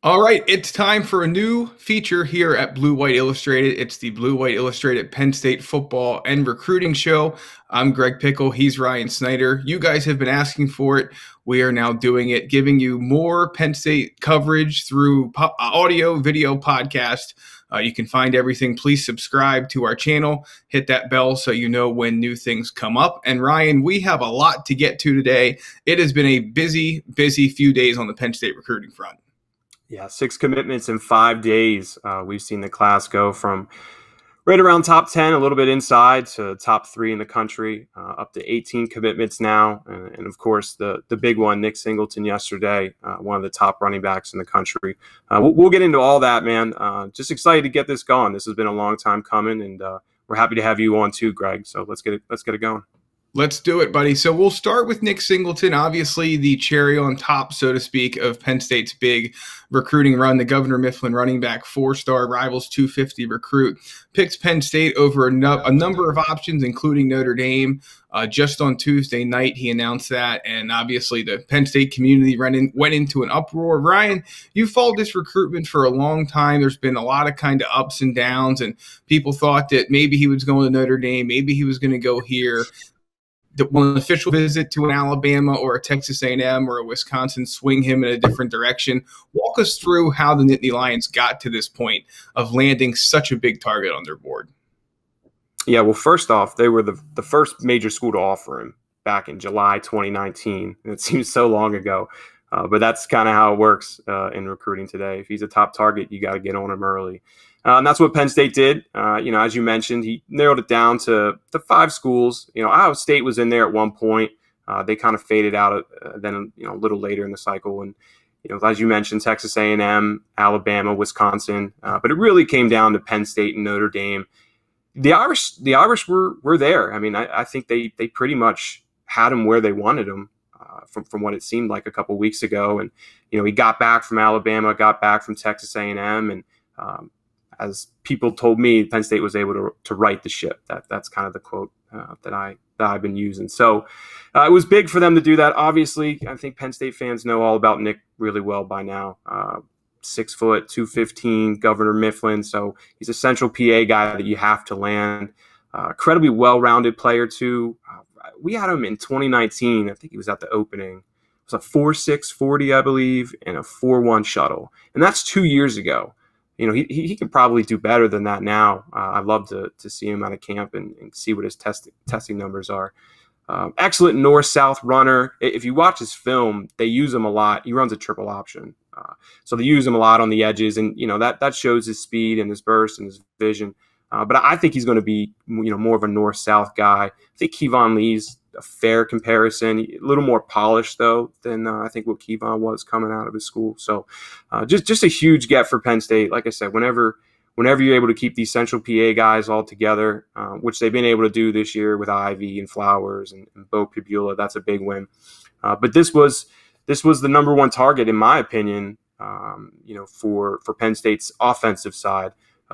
All right, it's time for a new feature here at Blue White Illustrated. It's the Blue White Illustrated Penn State football and recruiting show. I'm Greg Pickel. He's Ryan Snyder. You guys have been asking for it. We are now doing it, giving you more Penn State coverage through audio, video, podcast. You can find everything. Please subscribe to our channel. Hit that bell so you know when new things come up. And Ryan, we have a lot to get to today. It has been a busy few days on the Penn State recruiting front. Yeah, 6 commitments in 5 days. We've seen the class go from right around top 10, a little bit inside, to top 3 in the country, up to 18 commitments now. And of course, the big one, Nick Singleton yesterday, one of the top running backs in the country. We'll get into all that, man. Just excited to get this going. This has been a long time coming, and we're happy to have you on too, Greg. So let's get it going. Let's do it, buddy. So we'll start with Nick Singleton, obviously the cherry on top, so to speak, of Penn State's big recruiting run. The Gov Mifflin running back, 4-star Rivals 250 recruit, picks Penn State over a number of options, including Notre Dame. Just on Tuesday night, he announced that, and obviously the Penn State community went into an uproar. Ryan, you followed this recruitment for a long time. There's been a lot of kind of ups and downs, and people thought that maybe he was going to Notre Dame, maybe he was going to go here. Will an official visit to an Alabama or a Texas A&M or a Wisconsin swing him in a different direction? Walk us through how the Nittany Lions got to this point of landing such a big target on their board. Yeah, well, first off, they were the first major school to offer him back in July 2019. It seems so long ago, but that's kind of how it works in recruiting today. If he's a top target, you got to get on him early. And that's what Penn State did. As you mentioned, he narrowed it down to 5 schools. Iowa State was in there at one point. They kind of faded out then, a little later in the cycle. And, as you mentioned, Texas A&M, Alabama, Wisconsin. But it really came down to Penn State and Notre Dame. The Irish were there. I mean, I think they pretty much had him where they wanted him from what it seemed like a couple of weeks ago. And, he got back from Alabama, got back from Texas A&M, and as people told me, Penn State was able to right the ship. That's kind of the quote that I've been using. So it was big for them to do that. Obviously, I think Penn State fans know all about Nick really well by now. 6 foot, 215, Governor Mifflin. So he's a central PA guy that you have to land. Incredibly well-rounded player too. We had him in 2019. I think he was at the opening. It was a 4.6 40, I believe, and a 4.1 shuttle. And that's 2 years ago. He can probably do better than that now. I'd love to see him out of camp and see what his testing numbers are. Excellent north-south runner. If you watch his film, they use him a lot. He runs a triple option. So they use him a lot on the edges, and that shows his speed and his burst and his vision. But I think he's going to be more of a north-south guy. I think Keon Lee's a fair comparison, a little more polished though than I think what Keon was coming out of his school. So just a huge get for Penn State. Like I said, whenever you're able to keep these central PA guys all together, which they've been able to do this year with Ivy and Flowers and Bo Pibula, that's a big win. But this was the #1 target, in my opinion, for Penn State's offensive side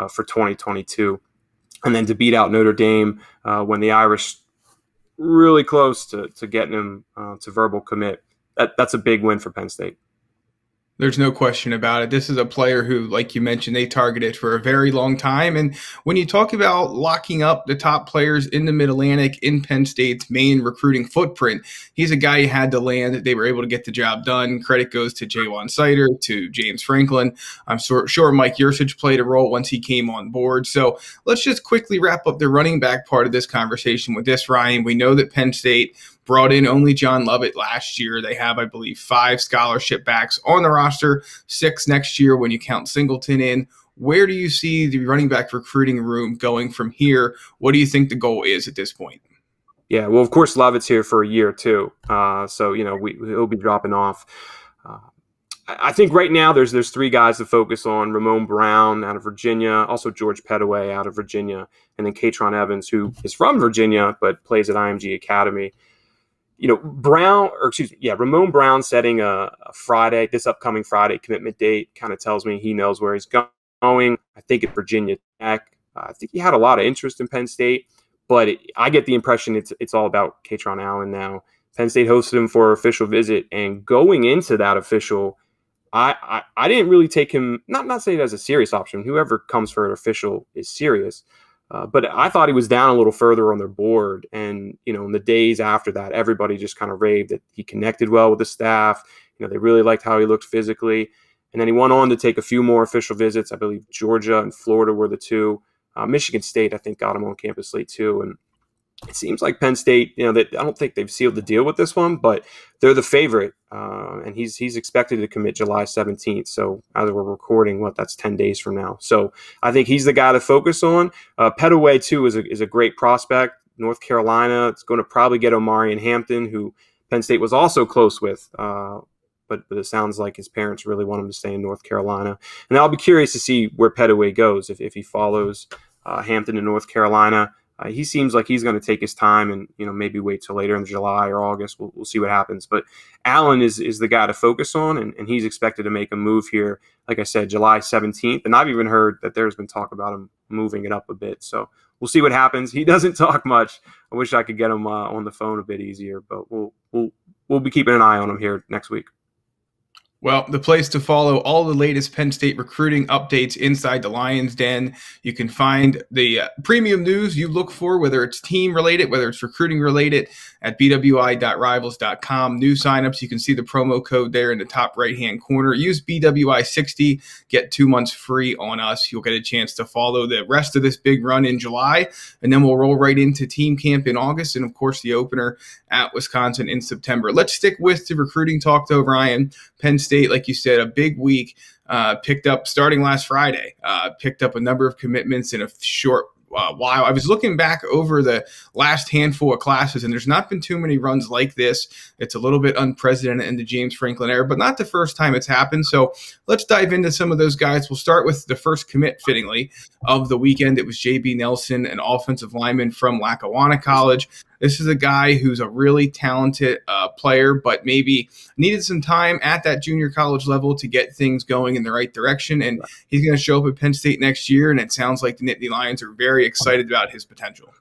for 2022. And then to beat out Notre Dame when the Irish really close to getting him to verbal commit. That's a big win for Penn State. There's no question about it. This is a player who, like you mentioned, they targeted for a very long time. And when you talk about locking up the top players in the Mid-Atlantic in Penn State's main recruiting footprint, he's a guy you had to land. They were able to get the job done. Credit goes to Jaywan Sider, to James Franklin. I'm sure Mike Yursich played a role once he came on board. So let's just quickly wrap up the running back part of this conversation with this, Ryan. We know that Penn State brought in only John Lovett last year. They have, I believe, 5 scholarship backs on the roster, 6 next year when you count Singleton in. Where do you see the running back recruiting room going from here? What do you think the goal is at this point? Yeah, well, of course, Lovett's here for a year too. So, he'll be dropping off. I think right now there's 3 guys to focus on: Ramon Brown out of Virginia, also George Pettaway out of Virginia, and then Katron Evans, who is from Virginia but plays at IMG Academy. Ramon Brown setting a Friday, this upcoming Friday commitment date kind of tells me he knows where he's going. I think at Virginia Tech, I think he had a lot of interest in Penn State, but I get the impression it's all about Katron Allen now. Penn State hosted him for an official visit, and going into that official, I didn't really take him, not saying as a serious option. Whoever comes for an official is serious. But I thought he was down a little further on their board. And, in the days after that, everybody just kind of raved that he connected well with the staff. They really liked how he looked physically. And then he went on to take a few more official visits. I believe Georgia and Florida were the two. Michigan State, I think, got him on campus late too. And it seems like Penn State, I don't think they've sealed the deal with this one, but they're the favorite. And he's expected to commit July 17th. So as we're recording, that's 10 days from now. So I think he's the guy to focus on. Pettaway, too, is a great prospect. North Carolina, it's going to probably get Omarion Hampton, who Penn State was also close with. But it sounds like his parents really want him to stay in North Carolina. And I'll be curious to see where Pettaway goes if he follows Hampton in North Carolina. He seems like he's going to take his time and maybe wait till later in July or August. We'll see what happens. But Allen is the guy to focus on, and he's expected to make a move here, like I said, July 17th. And I've even heard that there's been talk about him moving it up a bit. So we'll see what happens. He doesn't talk much. I wish I could get him on the phone a bit easier, but we'll be keeping an eye on him here next week. Well, the place to follow all the latest Penn State recruiting updates inside the Lions Den. You can find the premium news you look for, whether it's team related, whether it's recruiting related, at bwi.rivals.com. New signups, you can see the promo code there in the top right-hand corner. Use BWI60, get 2 months free on us. You'll get a chance to follow the rest of this big run in July, and then we'll roll right into team camp in August, and of course the opener at Wisconsin in September. Let's stick with the recruiting talk, though, Ryan. Penn State, like you said, a big week, picked up, starting last Friday, picked up a number of commitments in a short while. I was looking back over the last handful of classes, and there's not been too many runs like this. It's a little bit unprecedented in the James Franklin era, but not the first time it's happened. So let's dive into some of those guys. We'll start with the first commit, fittingly, of the weekend. It was J.B. Nelson, an offensive lineman from Lackawanna College. This is a guy who's a really talented player, but maybe needed some time at that junior college level to get things going in the right direction. And he's going to show up at Penn State next year, and it sounds like the Nittany Lions are very excited about his potential.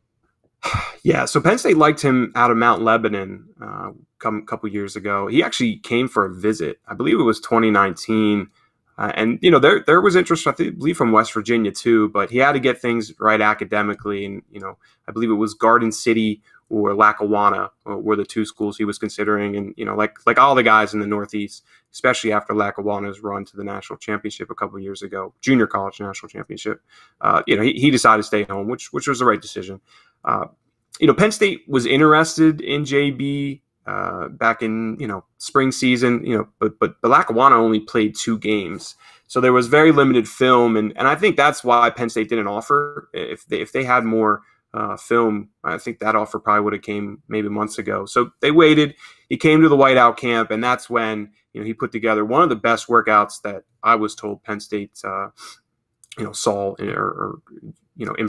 Yeah, so Penn State liked him out of Mount Lebanon a couple years ago. He actually came for a visit. I believe it was 2019. And, there was interest, I believe, from West Virginia, too. But he had to get things right academically. And, I believe it was Garden City or Lackawanna were the two schools he was considering. And, like all the guys in the Northeast, especially after Lackawanna's run to the national championship a couple of years ago, junior college national championship, he decided to stay home, which was the right decision. Penn State was interested in JB back in, spring season, but Lackawanna only played 2 games. So there was very limited film. And I think that's why Penn State didn't offer. If they had more film, I think that offer probably would have came maybe months ago. So they waited. He came to the whiteout camp, and that's when he put together one of the best workouts that I was told Penn State saw in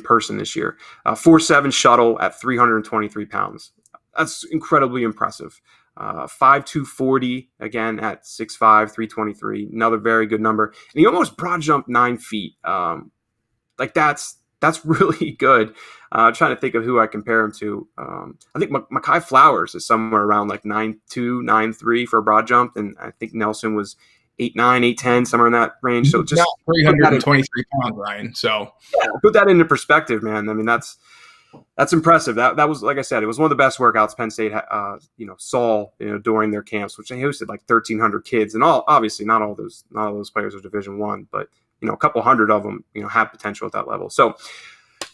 person this year. 4.7 shuttle at 323 pounds. That's incredibly impressive. 5.2 40 again at 6'5", 323. Another very good number. And he almost broad jumped 9 feet. That's really good. Trying to think of who I compare him to. I think Mekhi Flowers is somewhere around like 9'2", 9'3" for a broad jump, and I think Nelson was 8'9", 8'10", somewhere in that range. So just 323 pounds, Ryan. So yeah, put that into perspective, man. I mean, that's impressive. That was, like I said, it was one of the best workouts Penn State saw during their camps, which they hosted like 1,300 kids, and obviously not all those players are Division I, but a couple hundred of them have potential at that level. So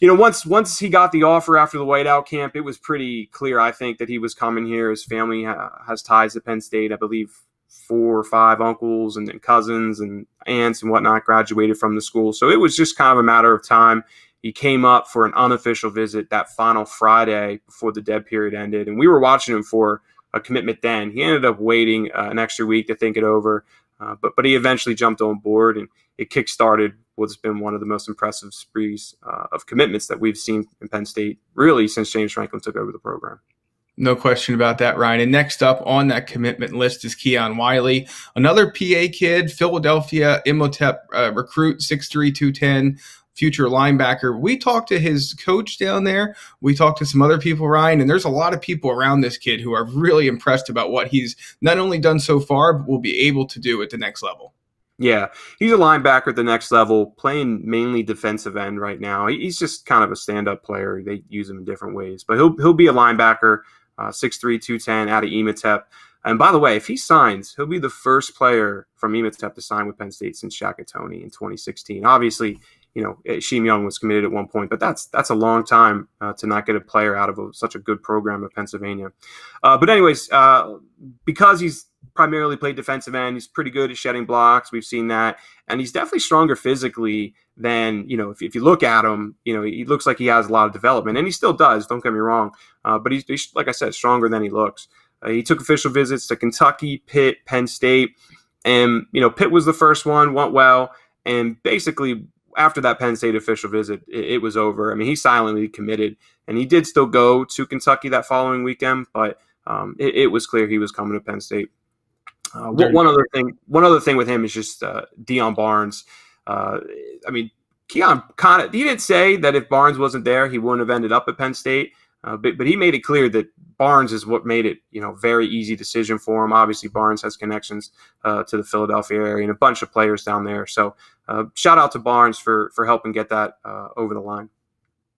once he got the offer after the whiteout camp, it was pretty clear, I think, that he was coming here. His family has ties to Penn State. I believe 4 or 5 uncles and cousins and aunts and whatnot graduated from the school. So it was just kind of a matter of time. He came up for an unofficial visit that final Friday before the dead period ended, and we were watching him for a commitment then. He ended up waiting an extra week to think it over, but he eventually jumped on board, and it kickstarted what's been one of the most impressive sprees of commitments that we've seen in Penn State, really, since James Franklin took over the program. No question about that, Ryan. And next up on that commitment list is Keon Wiley, another PA kid, Philadelphia Imhotep recruit, 6'3", 210, future linebacker. We talked to his coach down there. We talked to some other people, Ryan, and there's a lot of people around this kid who are really impressed about what he's not only done so far, but will be able to do at the next level. Yeah, he's a linebacker at the next level, playing mainly defensive end right now. He's just kind of a stand-up player. They use him in different ways, but he'll be a linebacker, 6'3", 210 out of Ematep. And by the way, if he signs, he'll be the first player from Ematep to sign with Penn State since Shakatoni in 2016. Obviously, Sheem Young was committed at one point, but that's a long time to not get a player out of such a good program at Pennsylvania. But anyways, because he's primarily played defensive end, he's pretty good at shedding blocks. We've seen that, and he's definitely stronger physically than if you look at him, he looks like he has a lot of development, and he still does. Don't get me wrong, but he's like I said, stronger than he looks. He took official visits to Kentucky, Pitt, Penn State, and Pitt was the first one, went well, and basically after that Penn State official visit, it was over. I mean, he silently committed, and he did still go to Kentucky that following weekend, but it was clear he was coming to Penn State. One other thing with him is just Deion Barnes. I mean, Keon he didn't say that if Barnes wasn't there, he wouldn't have ended up at Penn State. But he made it clear that Barnes is what made it, very easy decision for him. Obviously, Barnes has connections to the Philadelphia area and a bunch of players down there. So shout out to Barnes for helping get that over the line.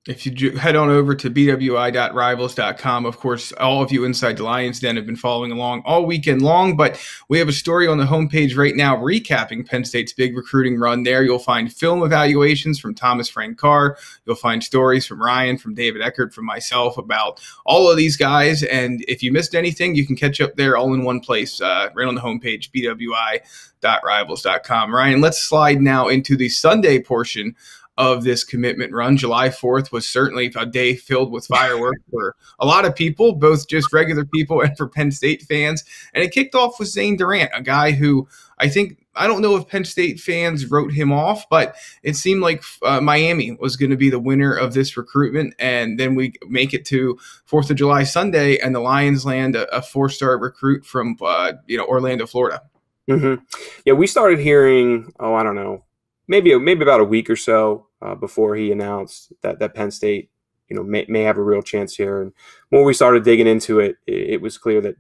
If you head on over to bwi.rivals.com, of course, all of you inside the Lions Den have been following along all weekend long, but we have a story on the homepage right now recapping Penn State's big recruiting run there. You'll find film evaluations from Thomas Frank Carr. You'll find stories from Ryan, from David Eckert, from myself about all of these guys. And if you missed anything, you can catch up there all in one place, right on the homepage, bwi.rivals.com. Ryan, let's slide now into the Sunday portion of this commitment run. July 4th was certainly a day filled with fireworks for a lot of people, both just regular people and for Penn State fans. And it kicked off with Zane Durrant, a guy who I don't know if Penn State fans wrote him off, but it seemed like Miami was going to be the winner of this recruitment. And then we make it to 4th of July Sunday, and the Lions land a four-star recruit from Orlando, Florida. Mm-hmm. Yeah, we started hearing, I don't know, maybe about a week or so before he announced that Penn State, may have a real chance here. And when we started digging into it, it was clear that,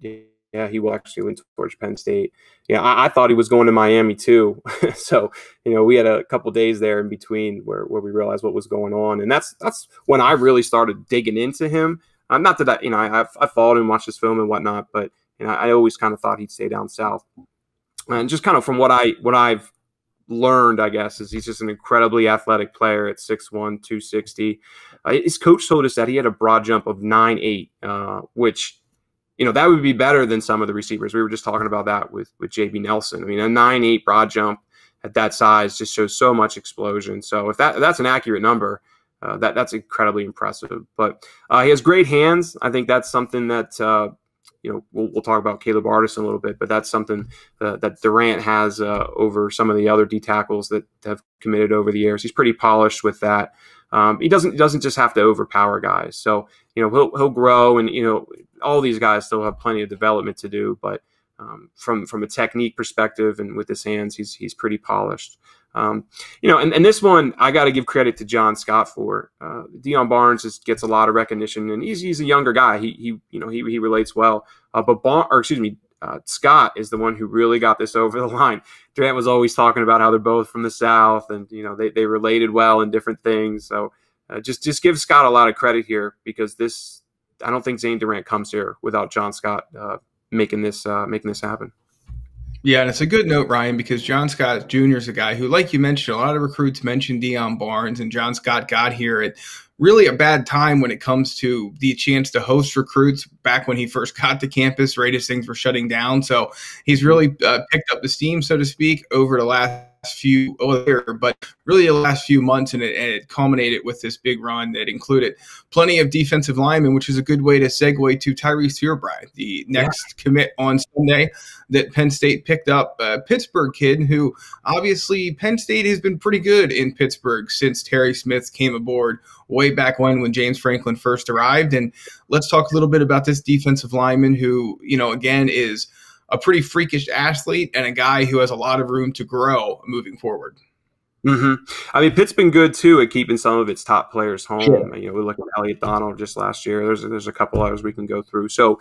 yeah, he will actually lean towards Penn State. Yeah, I thought he was going to Miami too. So, we had a couple days there in between where we realized what was going on. And that's when I really started digging into him. Not that I followed him, watched his film and whatnot, but I always kind of thought he'd stay down south. And just kind of from what I've learned, I guess, is he's just an incredibly athletic player at 6'1", 260. His coach told us that he had a broad jump of 9'8", which, that would be better than some of the receivers. We were just talking about that with JB Nelson. I mean, a 9'8" broad jump at that size just shows so much explosion. So if that's an accurate number, that's incredibly impressive. But he has great hands. I think that's something that we'll talk about Caleb Artis in a little bit, but that's something that Durrant has over some of the other D tackles that have committed over the years. He's pretty polished with that. He doesn't just have to overpower guys. So he'll grow, and all these guys still have plenty of development to do. But from a technique perspective and with his hands, he's pretty polished. And this one I got to give credit to John Scott for. Deion Barnes just gets a lot of recognition, and he's a younger guy. He relates well. Scott is the one who really got this over the line. Durant was always talking about how they're both from the South, and they related well in different things. So just give Scott a lot of credit here, because I don't think Zane Durrant comes here without John Scott making this happen. Yeah, and it's a good note, Ryan, because John Scott Jr. is a guy who, like you mentioned, a lot of recruits mentioned Deion Barnes, and John Scott got here at really a bad time when it comes to the chance to host recruits back when he first got to campus, right as things were shutting down. So he's really picked up the steam, so to speak, over the last few months, and it culminated with this big run that included plenty of defensive linemen, which is a good way to segue to Tyree Seibert, the next commit on Sunday that Penn State picked up, a Pittsburgh kid who obviously Penn State has been pretty good in Pittsburgh since Terry Smith came aboard way back when James Franklin first arrived. And let's talk a little bit about this defensive lineman who, again, is a pretty freakish athlete and a guy who has a lot of room to grow moving forward. Mm-hmm. I mean, Pitt's been good too at keeping some of its top players home. Sure. We look at Elliott Donald just last year. There's a couple others we can go through. So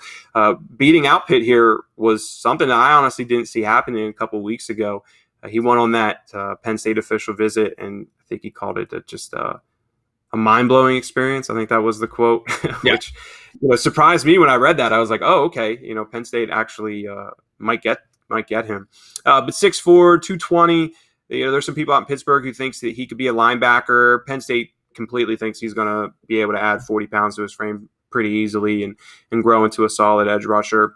beating out Pitt here was something that I honestly didn't see happening a couple of weeks ago. He went on that Penn State official visit, and I think he called it just a mind-blowing experience. I think that was the quote, Yeah. which surprised me when I read that. I was like, oh, okay, Penn State actually might get him. But 6'4", 220. There's some people out in Pittsburgh who thinks that he could be a linebacker. Penn State completely thinks he's going to be able to add 40 pounds to his frame pretty easily and grow into a solid edge rusher.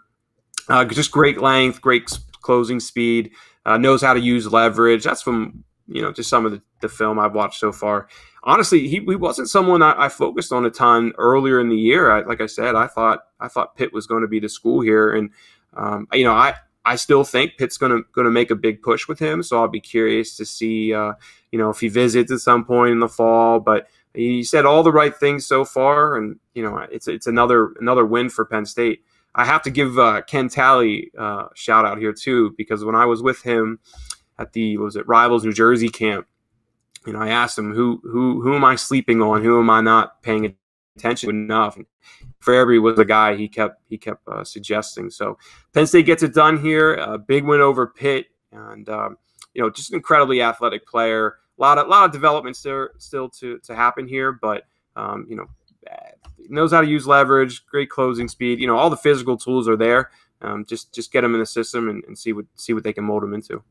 Just great length, great closing speed, knows how to use leverage. That's from just some of the film I've watched so far. Honestly, he wasn't someone I focused on a ton earlier in the year. Like I said, I thought Pitt was going to be the school here, and I still think Pitt's going to make a big push with him. So I'll be curious to see if he visits at some point in the fall. But he said all the right things so far, and it's another win for Penn State. I have to give Ken Talley a shout out here too, because when I was with him at the Rivals New Jersey camp, I asked him who am I sleeping on, who am I not paying attention to enough. And Fairbury was the guy he kept suggesting. So Penn State gets it done here. A big win over Pitt, and just an incredibly athletic player. A lot of development still to happen here, but knows how to use leverage, great closing speed. All the physical tools are there. Just get them in the system and see what they can mold them into.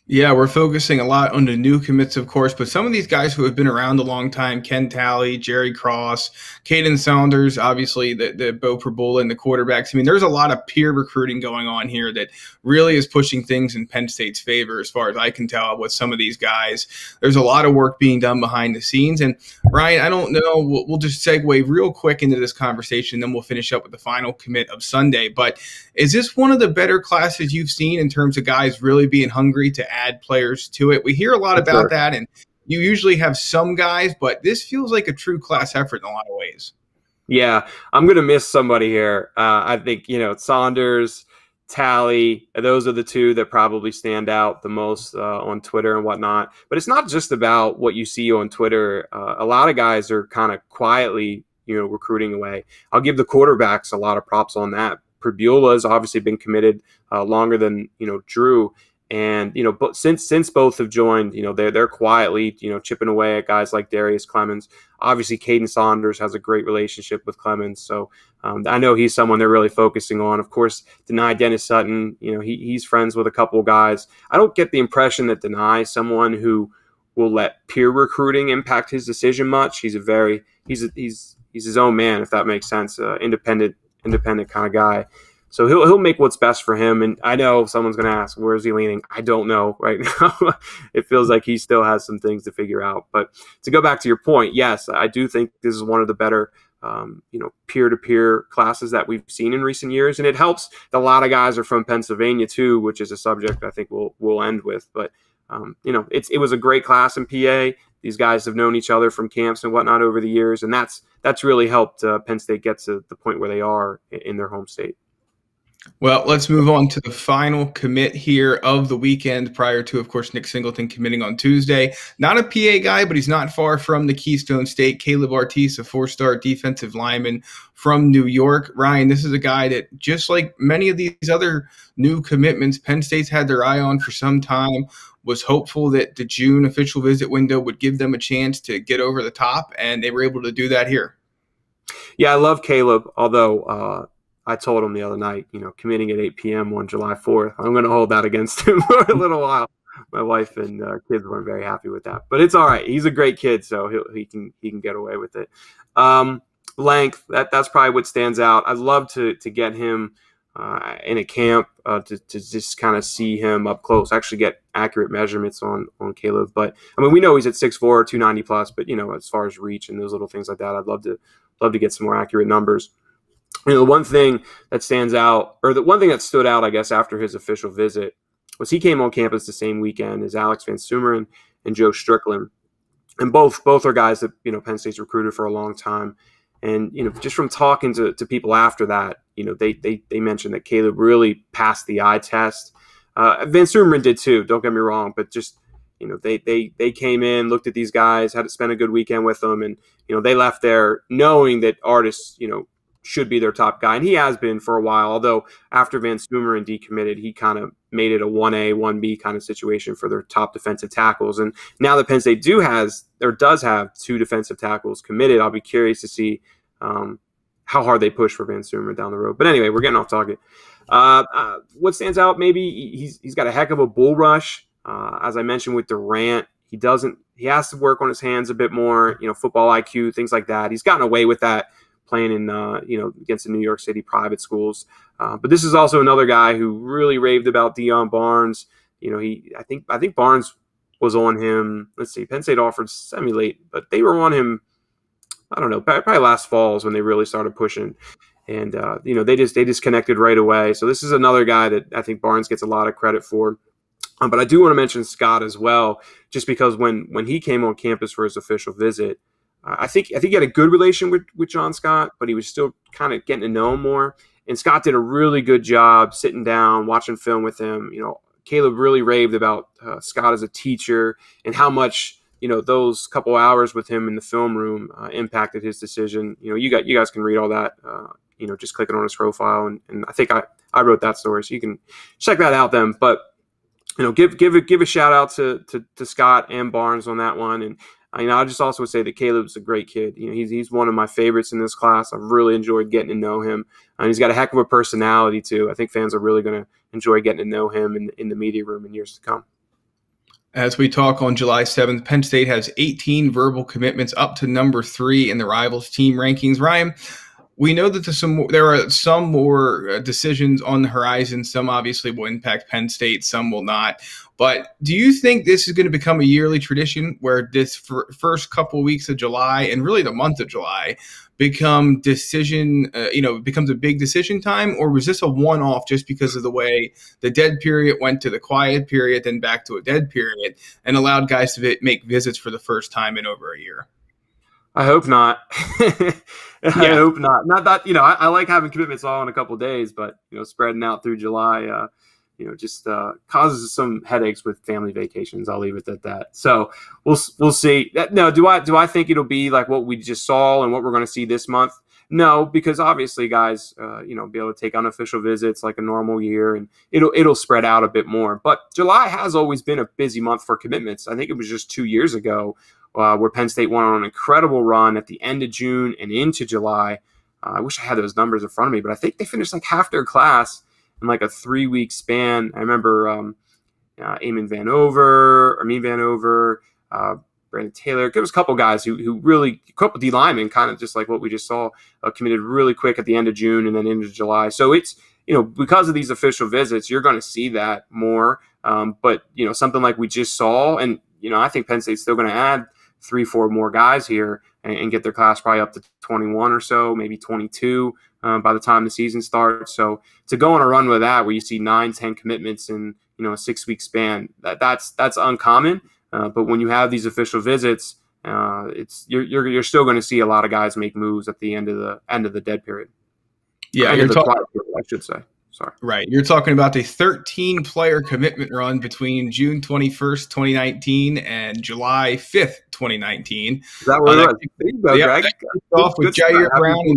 Yeah, we're focusing a lot on the new commits, of course, but some of these guys who have been around a long time, Ken Talley, Jerry Cross, Caden Saunders, obviously the Bo Perbola and the quarterbacks. I mean, there's a lot of peer recruiting going on here that really is pushing things in Penn State's favor, as far as I can tell with some of these guys. There's a lot of work being done behind the scenes. And Ryan, I don't know, we'll just segue real quick into this conversation, then we'll finish up with the final commit of Sunday. But is this one of the better classes you've seen in terms of guys really being hungry to add players to it? We hear a lot about that, and you usually have some guys, but this feels like a true class effort in a lot of ways. Yeah, I'm going to miss somebody here. I think, Saunders, Talley, those are the two that probably stand out the most on Twitter and whatnot. But it's not just about what you see on Twitter. A lot of guys are kind of quietly, recruiting away. I'll give the quarterbacks a lot of props on that. Perbola has obviously been committed longer than, Drew. And, but since both have joined, they're quietly, chipping away at guys like Darius Clemens. Obviously, Caden Saunders has a great relationship with Clemens. So I know he's someone they're really focusing on. Of course, Dennis Sutton, he's friends with a couple of guys. I don't get the impression that Dennis is someone who will let peer recruiting impact his decision much. He's his own man, if that makes sense, independent kind of guy. So he'll make what's best for him. And I know someone's going to ask, where is he leaning? I don't know right now. It feels like he still has some things to figure out. But to go back to your point, yes, I do think this is one of the better, peer-to-peer classes that we've seen in recent years. And it helps that a lot of guys are from Pennsylvania too, which is a subject I think we'll end with. But, it was a great class in PA. These guys have known each other from camps and whatnot over the years. And that's really helped Penn State get to the point where they are in their home state. Well, let's move on to the final commit here of the weekend prior to, of course, Nick Singleton committing on Tuesday. Not a PA guy, but he's not far from the Keystone State. Caleb Ortiz, a 4-star defensive lineman from New York. Ryan, this is a guy that, just like many of these other new commitments, Penn State's had their eye on for some time, was hopeful that the June official visit window would give them a chance to get over the top, and they were able to do that here. Yeah, I love Caleb, although I told him the other night, committing at 8 p.m. on July 4th, I'm going to hold that against him for a little while. My wife and kids weren't very happy with that, but it's all right. He's a great kid, so he can get away with it. Length, that's probably what stands out. I'd love to get him in a camp to just kind of see him up close, actually get accurate measurements on Caleb. But I mean, we know he's at 6'4", 290 plus, but as far as reach and those little things like that, I'd love to get some more accurate numbers. The one thing that stands out, or the one thing that stood out, I guess, after his official visit was he came on campus the same weekend as Alex Van Sumeren and Joe Strickland. And both are guys that, Penn State's recruited for a long time. And, just from talking to people after that, they mentioned that Caleb really passed the eye test. Van Sumeren did too, don't get me wrong, but just, they came in, looked at these guys, had to spend a good weekend with them. And, they left there knowing that artists, should be their top guy, and he has been for a while. Although after Van Sumeren decommitted, he kind of made it a 1A, 1B kind of situation for their top defensive tackles. And now that Penn State does have 2 defensive tackles committed, I'll be curious to see how hard they push for Van Sumeren down the road. But anyway, we're getting off target. What stands out? Maybe he's got a heck of a bull rush. As I mentioned with Durrant, he has to work on his hands a bit more. Football IQ, things like that. He's gotten away with that playing in against the New York City private schools. But this is also another guy who really raved about Deion Barnes. I think Barnes was on him. Let's see, Penn State offered semi-late, but they were on him. I don't know, probably last fall is when they really started pushing. And they just connected right away. So this is another guy that I think Barnes gets a lot of credit for. But I do want to mention Scott as well, just because when he came on campus for his official visit, I think he had a good relation with John Scott, but he was still kind of getting to know him more. And Scott did a really good job sitting down, watching film with him. Caleb really raved about Scott as a teacher and how much those couple hours with him in the film room impacted his decision. You guys can read all that. Just clicking on his profile, and I think I wrote that story, so you can check that out then. But give a shout out to Scott and Barnes on that one. And I just also would say that Caleb's a great kid. He's one of my favorites in this class. I've really enjoyed getting to know him, and he's got a heck of a personality too. I think fans are really going to enjoy getting to know him in the media room in years to come. As we talk on July 7th, Penn State has 18 verbal commitments, up to number 3 in the Rivals team rankings. Ryan, we know that there are some more decisions on the horizon. Some obviously will impact Penn State, some will not. But do you think this is going to become a yearly tradition where this first couple of weeks of July and really the month of July becomes a big decision time? Or was this a one-off just because of the way the dead period went to the quiet period, then back to a dead period, and allowed guys to make visits for the first time in over a year? I hope not. I hope not. Not that, I like having commitments all in a couple of days, but, spreading out through July, just causes some headaches with family vacations. I'll leave it at that. So we'll see. No, do I think it'll be like what we just saw and what we're going to see this month? No, because obviously guys, be able to take unofficial visits like a normal year, and it'll spread out a bit more. But July has always been a busy month for commitments. I think it was just 2 years ago where Penn State went on an incredible run at the end of June and into July. I wish I had those numbers in front of me, but I think they finished like half their class in like a 3-week span. I remember Amin Vanover, Brandon Taylor. There was a couple guys who really, a couple D linemen, kind of just like what we just saw, committed really quick at the end of June and then into July. So it's, because of these official visits, you're going to see that more. But, something like we just saw, and, I think Penn State's still going to add 3-4 more guys here and get their class probably up to 21 or so, maybe 22 by the time the season starts. So to go on a run with that, where you see 9-10 commitments in a 6-week span, that's uncommon. But when you have these official visits, you're still going to see a lot of guys make moves at the end of the dead period. Yeah, I should say. Sorry. Right. You're talking about a 13-player commitment run between June 21st, 2019 and July 5th, 2019. Is that what it was? That kicked off with Jair Brown.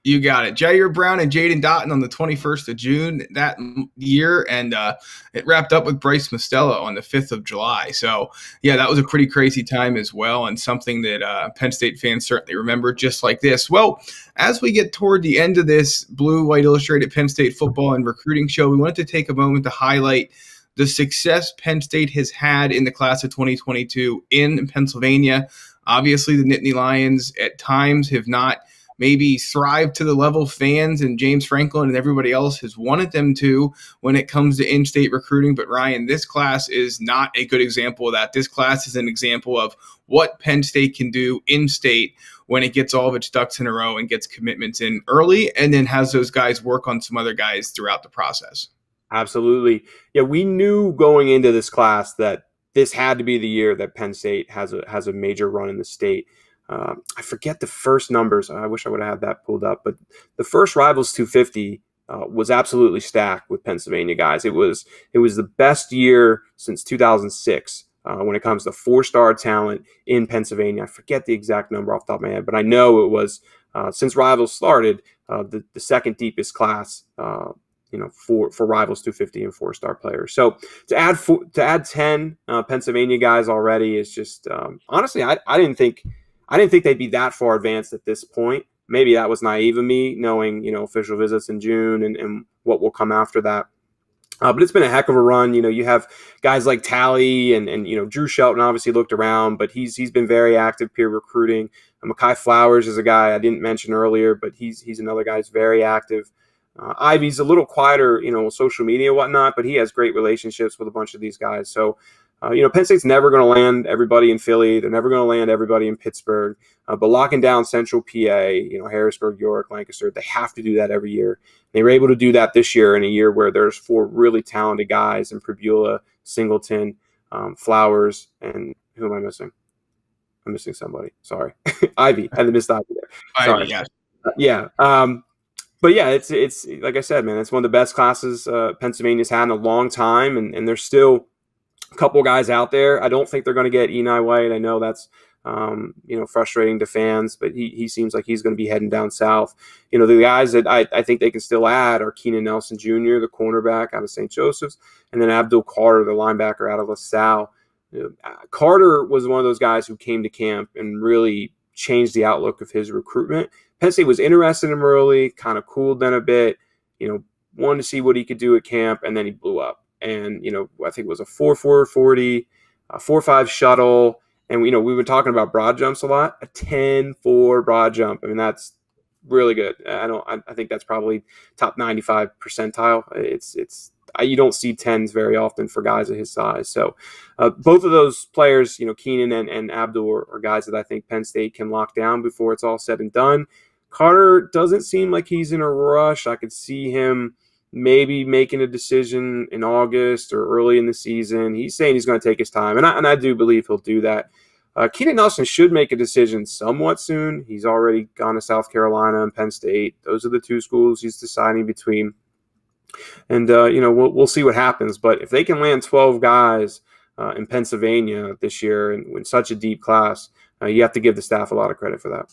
You got it. Jair Brown and Jaden Dotton on the 21st of June that year, and it wrapped up with Bryce Mostella on the 5th of July. So, yeah, that was a pretty crazy time as well, and something that Penn State fans certainly remember just like this. Well, as we get toward the end of this Blue White Illustrated Penn State football and recruiting show, we wanted to take a moment to highlight the success Penn State has had in the class of 2022 in Pennsylvania. Obviously, the Nittany Lions at times have not maybe thrive to the level fans and James Franklin and everybody else has wanted them to when it comes to in-state recruiting. But Ryan, this class is not a good example of that. This class is an example of what Penn State can do in-state when it gets all of its ducks in a row and gets commitments in early and then has those guys work on some other guys throughout the process. Absolutely. Yeah, we knew going into this class that this had to be the year that Penn State has a major run in the state. I forget the first numbers. I wish I would have had that pulled up, but the first Rivals 250 was absolutely stacked with Pennsylvania guys. It was the best year since 2006 when it comes to 4-star talent in Pennsylvania. I forget the exact number off the top of my head, but I know it was since Rivals started, the second deepest class, for Rivals 250 and 4-star players. So to add 10 Pennsylvania guys already is just honestly, I didn't think they'd be that far advanced at this point. Maybe that was naive of me, knowing official visits in June and what will come after that. But it's been a heck of a run. You have guys like Tally and Drew Shelton obviously looked around, but he's been very active peer recruiting. Mekhi Flowers is a guy I didn't mention earlier, but he's another guy who's very active. Ivy's a little quieter, social media and whatnot, but he has great relationships with a bunch of these guys. So, Penn State's never going to land everybody in Philly. They're never going to land everybody in Pittsburgh. But locking down Central PA, Harrisburg, York, Lancaster, they have to do that every year. They were able to do that this year in a year where there's 4 really talented guys in Pribula, Singleton, Flowers, and who am I missing? I'm missing somebody. Sorry. Ivy. I missed Ivy there. Sorry. Ivy, yeah. But yeah, it's like I said, man, it's one of the best classes Pennsylvania's had in a long time, and there's still a couple guys out there. I don't think they're going to get Eni White. I know that's frustrating to fans, but he seems like he's going to be heading down south. The guys that I think they can still add are Keenan Nelson Jr., the cornerback out of St. Joseph's, and then Abdul Carter, the linebacker out of LaSalle. Carter was one of those guys who came to camp and really changed the outlook of his recruitment. Penn State was interested in him early, kind of cooled then a bit, wanted to see what he could do at camp, and then he blew up. And, I think it was a 4.4 40, a 4.5 shuttle. And, we were talking about broad jumps a lot, a 10.4 broad jump. I mean, that's really good. I think that's probably top 95 percentile. You don't see 10s very often for guys of his size. So both of those players, Keenan and Abdul are guys that I think Penn State can lock down before it's all said and done. Carter doesn't seem like he's in a rush. I could see him maybe making a decision in August or early in the season. He's saying he's going to take his time, and I do believe he'll do that. Keenan Nelson should make a decision somewhat soon. He's already gone to South Carolina and Penn State. Those are the 2 schools he's deciding between. And, we'll see what happens. But if they can land 12 guys in Pennsylvania this year and in such a deep class, you have to give the staff a lot of credit for that.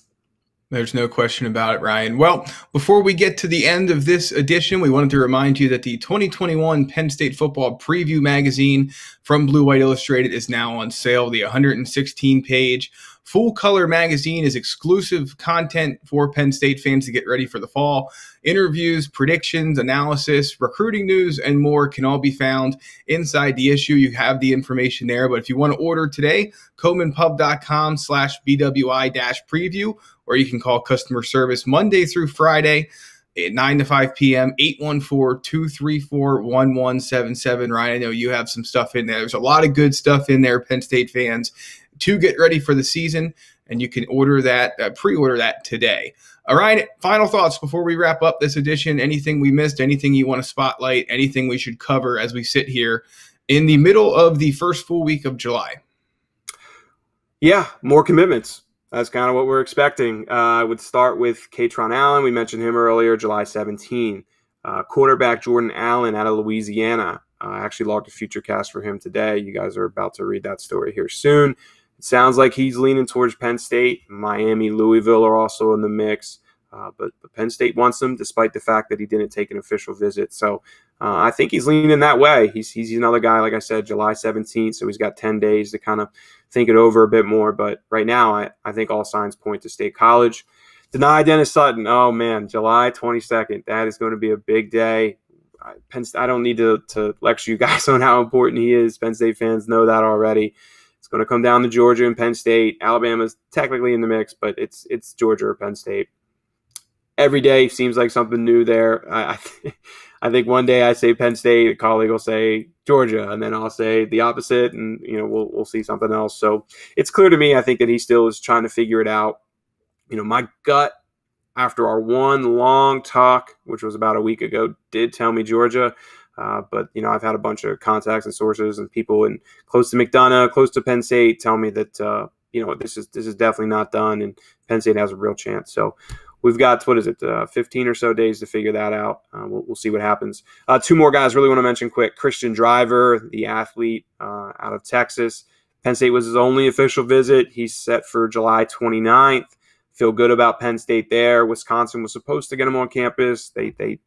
There's no question about it, Ryan. Well, before we get to the end of this edition, we wanted to remind you that the 2021 Penn State Football Preview magazine from BlueWhite Illustrated is now on sale. The 116-page full-color magazine is exclusive content for Penn State fans to get ready for the fall. Interviews, predictions, analysis, recruiting news, and more can all be found inside the issue. You have the information there, but if you want to order today, colemanpub.com/BWI-preview, or you can call customer service Monday through Friday at 9 to 5 p.m., 814-234-1177. Ryan, I know you have some stuff in there. There's a lot of good stuff in there, Penn State fans, to get ready for the season, and you can order that, pre-order that today. All right, final thoughts before we wrap up this edition. Anything we missed, anything you want to spotlight, anything we should cover as we sit here in the middle of the first full week of July? Yeah, more commitments. That's kind of what we're expecting. I would start with Katron Allen. We mentioned him earlier, July 17. Quarterback Jordan Allen out of Louisiana. I actually logged a future cast for him today. You guys are about to read that story here soon. It sounds like he's leaning towards Penn State. Miami, Louisville are also in the mix. But Penn State wants him despite the fact that he didn't take an official visit. So I think he's leaning that way. He's another guy, like I said, July 17th, so he's got 10 days to kind of think it over a bit more. But right now, I think all signs point to State College. Deny Dennis Sutton. Oh, man, July 22nd. That is going to be a big day. I don't need to lecture you guys on how important he is. Penn State fans know that already. It's going to come down to Georgia and Penn State. Alabama's technically in the mix, but it's Georgia or Penn State. Every day seems like something new there. I think one day I say Penn State, a colleague will say Georgia, and then I'll say the opposite, and we'll see something else. So it's clear to me, I think, that he still is trying to figure it out. My gut after our one long talk, which was about a week ago, did tell me Georgia. But I've had a bunch of contacts and sources and people close to McDonough, close to Penn State, tell me that this is definitely not done, and Penn State has a real chance. So we've got 15 or so days to figure that out. We'll see what happens. 2 more guys really want to mention quick. Christian Driver, the athlete out of Texas. Penn State was his only official visit. He's set for July 29th. Feel good about Penn State there. Wisconsin was supposed to get him on campus. They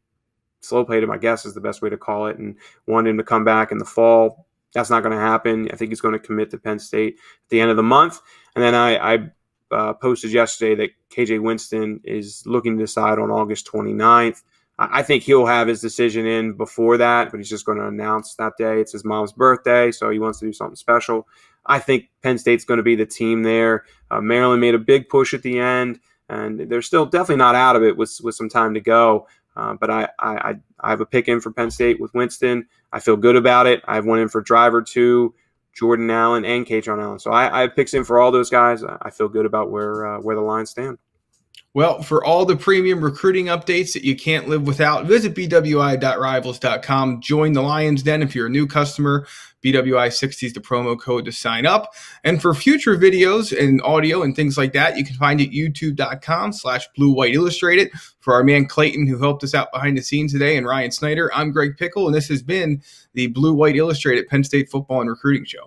slow played him, I guess is the best way to call it, and wanted him to come back in the fall. That's not going to happen. I think he's going to commit to Penn State at the end of the month. And then I posted yesterday that KJ Winston is looking to decide on August 29th. I think he'll have his decision in before that, but he's just going to announce that day. It's his mom's birthday, so he wants to do something special. I think Penn State's going to be the team there. Maryland made a big push at the end, and they're still definitely not out of it with some time to go. But I have a pick in for Penn State with Winston. I feel good about it. I have one in for Driver too, Jordan Allen, and Katron Allen. So I have picks in for all those guys. I feel good about where the lines stand. Well, for all the premium recruiting updates that you can't live without, visit bwi.rivals.com. Join the Lions Den if you're a new customer. BWI60 is the promo code to sign up. And for future videos and audio and things like that, you can find it at youtube.com/BlueWhite Illustrated. For our man Clayton, who helped us out behind the scenes today, and Ryan Snyder, I'm Greg Pickel, and this has been the Blue White Illustrated Penn State Football and Recruiting Show.